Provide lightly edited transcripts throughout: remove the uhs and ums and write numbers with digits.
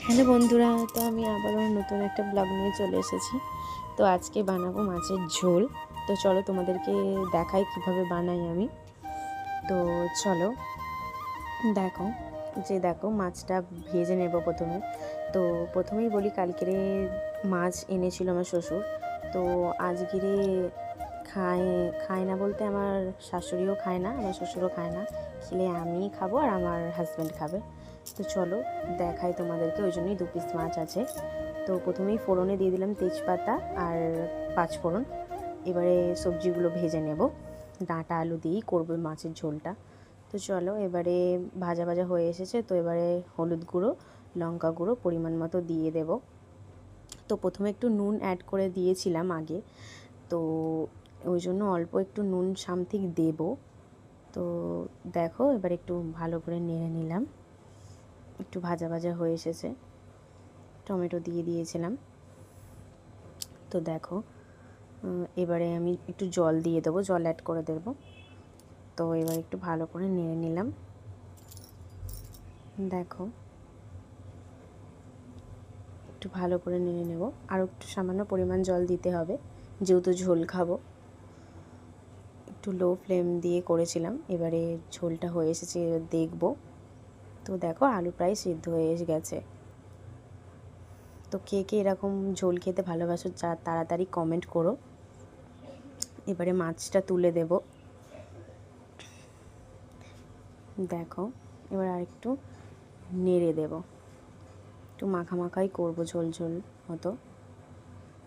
Hello বন্ধুরা, তো আমি আবারও নতুন একটা ব্লগ নিয়ে চলে এসেছি। তো আজকে বানাবো মাছের ঝোল। তো চলো তোমাদেরকে দেখাই কিভাবে বানাই আমি। তো চলো দেখো, দেখো মাছটা ভেজে নেব প্রথমে। তো প্রথমেই বলি, কালকেরে মাছ এনেছিল আমার শ্বশুর। তো আজকেরে খায় খায় না বলতে আমার শাশুড়িও খায় না, আমার শ্বশুরও খায় না। খেলে আমি খাবো আর আমার হাজব্যান্ড খাবে। তো চলো দেখাই তোমাদেরকে, ওই জন্যই 2 পিস মাছ আছে। তো প্রথমেই ফোড়নে দিয়ে দিলাম তেজপাতা আর 5 ফোড়ন। এবারে সবজিগুলো ভেজে নেব, ডাঁটা আলু দিয়েই করবো মাছের ঝোলটা। তো চলো, এবারে ভাজা ভাজা হয়ে এসেছে। তো এবারে হলুদ গুঁড়ো, লঙ্কা গুঁড়ো পরিমাণ মতো দিয়ে দেব। তো প্রথমে একটু নুন অ্যাড করে দিয়েছিলাম আগে, তো ওই জন্য অল্প একটু নুন সামথিং দেব। তো দেখো এবার একটু ভালো করে নেড়ে নিলাম, একটু ভাজা ভাজা হয়ে এসেছে। টমেটো দিয়ে দিয়েছিলাম। তো দেখো এবারে আমি একটু জল দিয়ে দেবো, জল অ্যাড করে দেবো। তো এবার একটু ভালো করে নেড়ে নিলাম। দেখো একটু ভালো করে নেড়ে নেব, আরও একটু সামান্য পরিমাণ জল দিতে হবে যেহেতু ঝোল খাবো। একটু লো ফ্লেম দিয়ে করেছিলাম, এবারে ঝোলটা হয়ে এসেছে, এবার দেখবো। তো দেখো আলু প্রায় সিদ্ধ হয়ে গেছে। তো কে কে এরকম ঝোল খেতে ভালোবাসো তাড়াতাড়ি কমেন্ট করো। এবারে মাছটা তুলে দেব। দেখো এবার আরেকটু নেড়ে দেব, একটু মাখামাখাই করবো, ঝোল ঝোল মতো।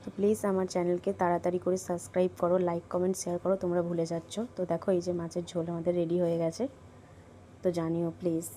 তো প্লিজ আমার চ্যানেলকে তাড়াতাড়ি করে সাবস্ক্রাইব করো, লাইক কমেন্ট শেয়ার করো, তোমরা ভুলে যাচ্ছ। তো দেখো এই যে মাছের ঝোল আমাদের রেডি হয়ে গেছে, তো জানিও প্লিজ।